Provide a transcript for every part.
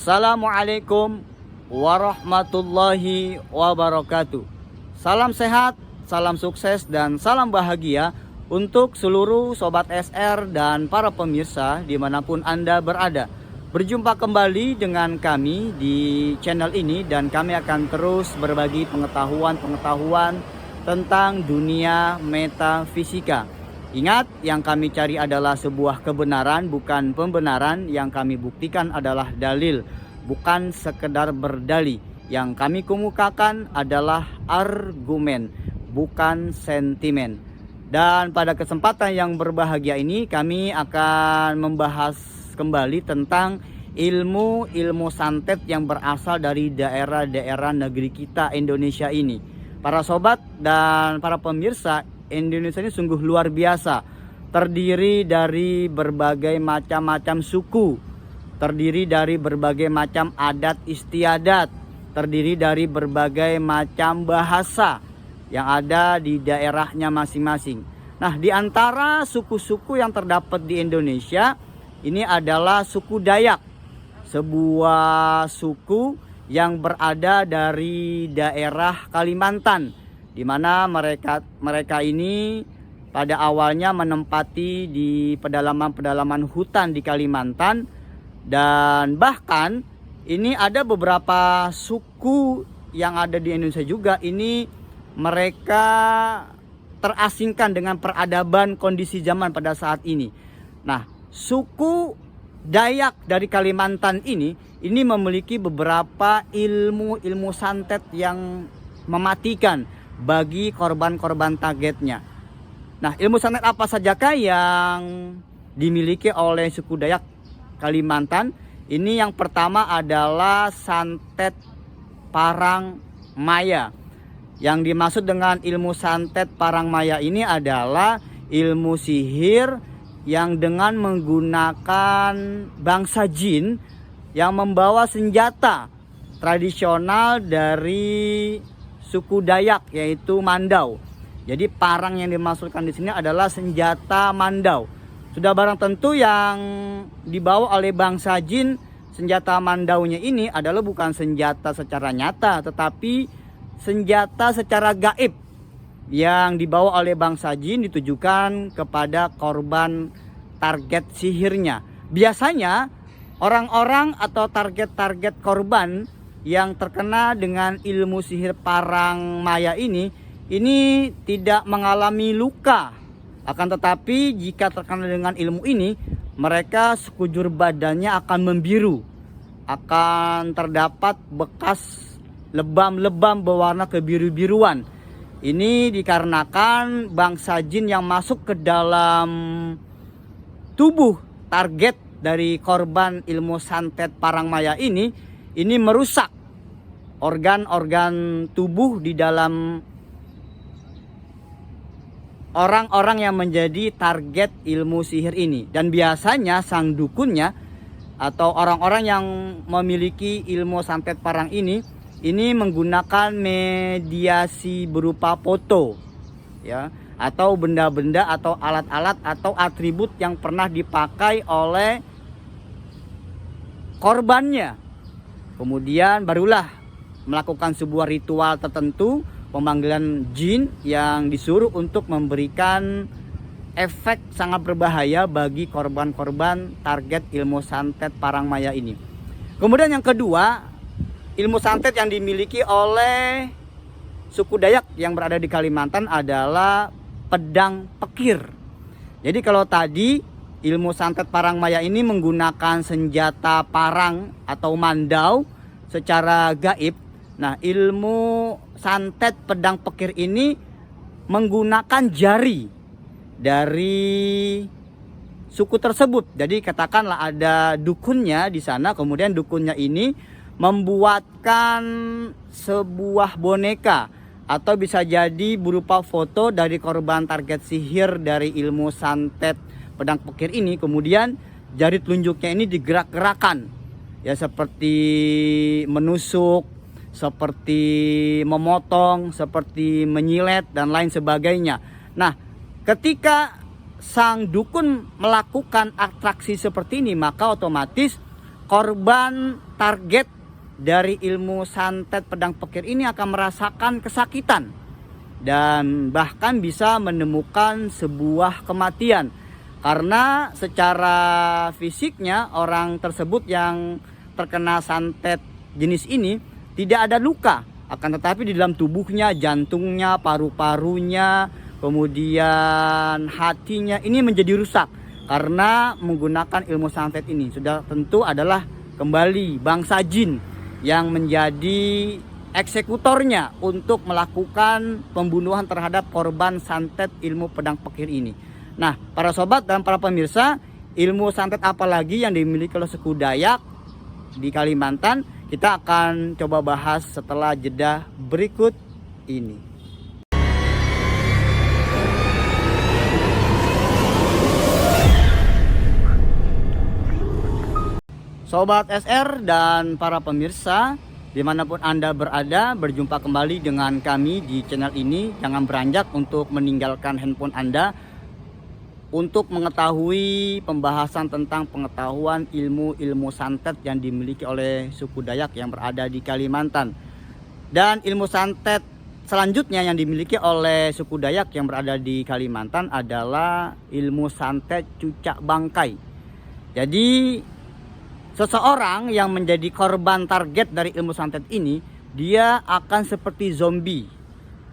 Assalamualaikum warahmatullahi wabarakatuh. Salam sehat, salam sukses, dan salam bahagia untuk seluruh Sobat SR dan para pemirsa dimanapun Anda berada. Berjumpa kembali dengan kami di channel ini, dan kami akan terus berbagi pengetahuan tentang dunia metafisika. Ingat, yang kami cari adalah sebuah kebenaran, bukan pembenaran. Yang kami buktikan adalah dalil, bukan sekedar berdalih. Yang kami kemukakan adalah argumen, bukan sentimen. Dan pada kesempatan yang berbahagia ini, kami akan membahas kembali tentang ilmu santet yang berasal dari daerah-daerah negeri kita, Indonesia ini. Para sobat dan para pemirsa, Indonesia ini sungguh luar biasa. Terdiri dari berbagai macam suku, terdiri dari berbagai macam adat istiadat, terdiri dari berbagai macam bahasa yang ada di daerahnya masing-masing. Nah, di antara suku-suku yang terdapat di Indonesia ini adalah suku Dayak, sebuah suku yang berada dari daerah Kalimantan, di mana mereka ini pada awalnya menempati di pedalaman hutan di Kalimantan. Dan bahkan ini ada beberapa suku yang ada di Indonesia juga, ini mereka terasingkan dengan peradaban kondisi zaman pada saat ini. Nah, suku Dayak dari Kalimantan ini memiliki beberapa ilmu santet yang mematikan bagi korban-korban targetnya. Nah, ilmu santet apa sajakah yang dimiliki oleh suku Dayak Kalimantan? Ini yang pertama adalah santet parang maya. Yang dimaksud dengan ilmu santet parang maya ini adalah ilmu sihir yang dengan menggunakan bangsa jin yang membawa senjata tradisional dari suku Dayak, yaitu mandau. Jadi parang yang dimaksudkan di sini adalah senjata mandau. Sudah barang tentu yang dibawa oleh bangsa jin, senjata mandaunya ini adalah bukan senjata secara nyata, tetapi senjata secara gaib yang dibawa oleh bangsa jin ditujukan kepada korban target sihirnya. Biasanya orang-orang atau target korban yang terkena dengan ilmu sihir parang maya ini tidak mengalami luka. Akan tetapi jika terkena dengan ilmu ini, mereka sekujur badannya akan membiru. Akan terdapat bekas lebam-lebam berwarna kebiru-biruan. Ini dikarenakan bangsa jin yang masuk ke dalam tubuh target dari korban ilmu santet parang maya ini merusak organ-organ tubuh di dalam orang-orang yang menjadi target ilmu sihir ini. Dan biasanya sang dukunnya atau orang-orang yang memiliki ilmu santet parang ini menggunakan mediasi berupa foto, ya, atau benda-benda atau alat-alat atau atribut yang pernah dipakai oleh korbannya. Kemudian barulah melakukan sebuah ritual tertentu, pemanggilan jin yang disuruh untuk memberikan efek sangat berbahaya bagi korban-korban target ilmu santet parang maya ini. Kemudian yang kedua, ilmu santet yang dimiliki oleh suku Dayak yang berada di Kalimantan adalah pedang pekir. Jadi kalau tadi ilmu santet parang maya ini menggunakan senjata parang atau mandau secara gaib. Nah, ilmu santet pedang pekir ini menggunakan jari dari suku tersebut. Jadi katakanlah ada dukunnya di sana, kemudian dukunnya ini membuatkan sebuah boneka atau bisa jadi berupa foto dari korban target sihir dari ilmu santet pedang pekir ini. Kemudian jari telunjuknya ini digerak-gerakan, ya, seperti menusuk, seperti memotong, seperti menyilet dan lain sebagainya. Nah, ketika sang dukun melakukan atraksi seperti ini, maka otomatis korban target dari ilmu santet pedang pekir ini akan merasakan kesakitan dan bahkan bisa menemukan sebuah kematian. Karena secara fisiknya orang tersebut yang terkena santet jenis ini tidak ada luka, akan tetapi di dalam tubuhnya, jantungnya, paru-parunya, kemudian hatinya ini menjadi rusak karena menggunakan ilmu santet ini. Sudah tentu adalah kembali bangsa jin yang menjadi eksekutornya untuk melakukan pembunuhan terhadap korban santet ilmu pedang pekir ini. Nah, para sobat dan para pemirsa, ilmu santet apa lagi yang dimiliki oleh suku Dayak di Kalimantan? Kita akan coba bahas setelah jeda berikut ini. Sobat SR dan para pemirsa, dimanapun Anda berada, berjumpa kembali dengan kami di channel ini. Jangan beranjak untuk meninggalkan handphone Anda untuk mengetahui pembahasan tentang pengetahuan ilmu-ilmu santet yang dimiliki oleh suku Dayak yang berada di Kalimantan. Dan ilmu santet selanjutnya yang dimiliki oleh suku Dayak yang berada di Kalimantan adalah ilmu santet cucak bangkai. Jadi seseorang yang menjadi korban target dari ilmu santet ini, dia akan seperti zombie.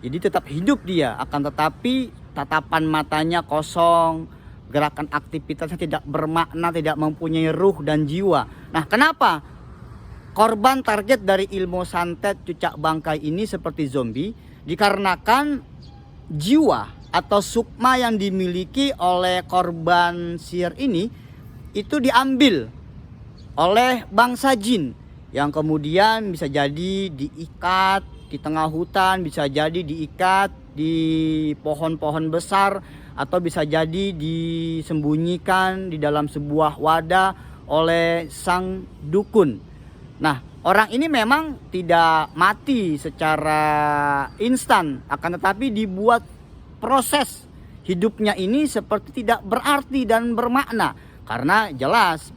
Jadi tetap hidup dia, akan tetapi tatapan matanya kosong, gerakan aktivitasnya tidak bermakna, tidak mempunyai ruh dan jiwa. Nah, kenapa korban target dari ilmu santet cucak bangkai ini seperti zombie? Dikarenakan jiwa atau sukma yang dimiliki oleh korban sihir ini itu diambil oleh bangsa jin, yang kemudian bisa jadi diikat di tengah hutan, bisa jadi diikat di pohon-pohon besar, atau bisa jadi disembunyikan di dalam sebuah wadah oleh sang dukun. Nah, orang ini memang tidak mati secara instan, akan tetapi dibuat proses hidupnya ini seperti tidak berarti dan bermakna, karena jelas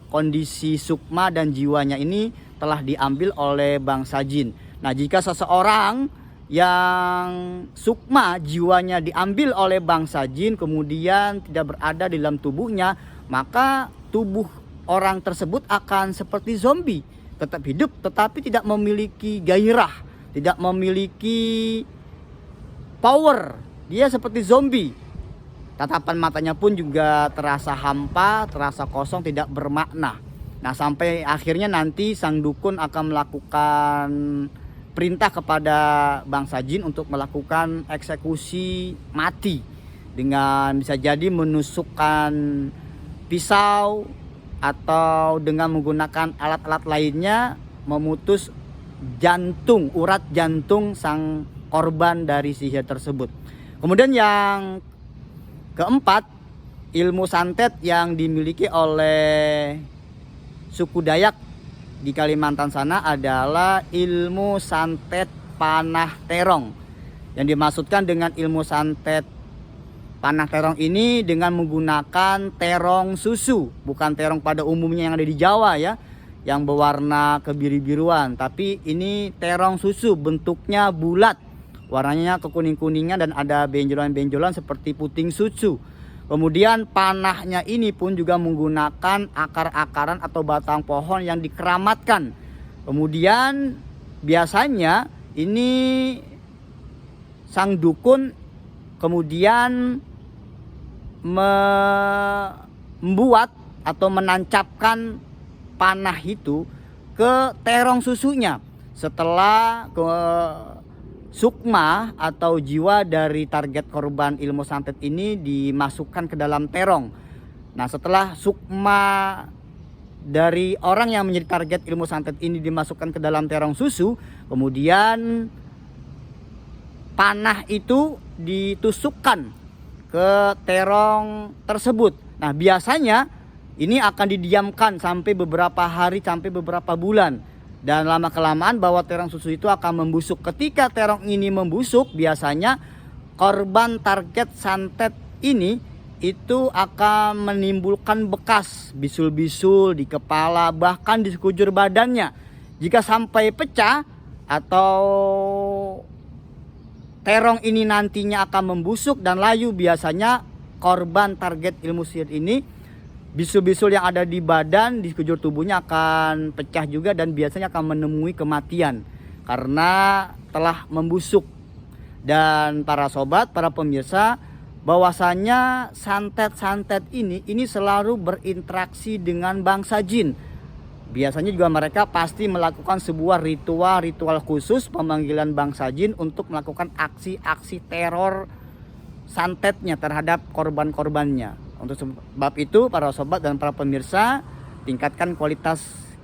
kondisi sukma dan jiwanya ini telah diambil oleh bangsa jin. Nah, jika seseorang yang sukma jiwanya diambil oleh bangsa jin kemudian tidak berada di dalam tubuhnya, maka tubuh orang tersebut akan seperti zombie, tetap hidup tetapi tidak memiliki gairah, tidak memiliki power. Dia seperti zombie. Tatapan matanya pun juga terasa hampa, terasa kosong, tidak bermakna. Nah, sampai akhirnya nanti sang dukun akan melakukan perintah kepada bangsa jin untuk melakukan eksekusi mati dengan bisa jadi menusukkan pisau atau dengan menggunakan alat-alat lainnya memutus jantung, urat jantung sang korban dari sihir tersebut. Kemudian yang keempat, ilmu santet yang dimiliki oleh suku Dayak di Kalimantan sana adalah ilmu santet panah terong. Yang dimaksudkan dengan ilmu santet panah terong ini dengan menggunakan terong susu, bukan terong pada umumnya yang ada di Jawa ya, yang berwarna kebiru-biruan, tapi ini terong susu, bentuknya bulat, warnanya kekuning-kuningan dan ada benjolan-benjolan seperti puting susu. Kemudian panahnya ini pun juga menggunakan akar-akaran atau batang pohon yang dikeramatkan. Kemudian biasanya ini sang dukun kemudian membuat atau menancapkan panah itu ke terong susunya. Setelah sukma atau jiwa dari target korban ilmu santet ini dimasukkan ke dalam terong. Nah, setelah sukma dari orang yang menjadi target ilmu santet ini dimasukkan ke dalam terong susu, kemudian panah itu ditusukkan ke terong tersebut. Nah, biasanya ini akan didiamkan sampai beberapa hari, sampai beberapa bulan. Dan lama kelamaan bahwa terong susu itu akan membusuk. Ketika terong ini membusuk, biasanya korban target santet ini itu akan menimbulkan bekas bisul-bisul di kepala, bahkan di sekujur badannya. Jika sampai pecah atau terong ini nantinya akan membusuk dan layu, biasanya korban target ilmu sihir ini bisul-bisul yang ada di badan, di sekujur tubuhnya akan pecah juga dan biasanya akan menemui kematian karena telah membusuk. Dan para sobat, para pemirsa, bahwasanya santet-santet ini selalu berinteraksi dengan bangsa jin. Biasanya juga mereka pasti melakukan sebuah ritual khusus pemanggilan bangsa jin untuk melakukan aksi-aksi teror santetnya terhadap korban-korbannya. Untuk sebab itu para sobat dan para pemirsa, tingkatkan kualitas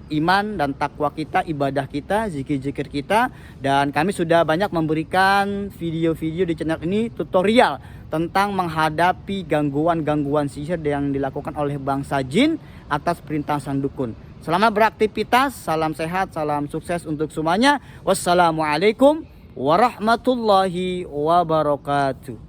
iman dan takwa kita, ibadah kita, zikir-zikir kita. Dan kami sudah banyak memberikan video-video di channel ini tutorial tentang menghadapi gangguan-gangguan sihir yang dilakukan oleh bangsa jin atas perintah sang dukun. Selamat beraktivitas, salam sehat, salam sukses untuk semuanya. Wassalamualaikum warahmatullahi wabarakatuh.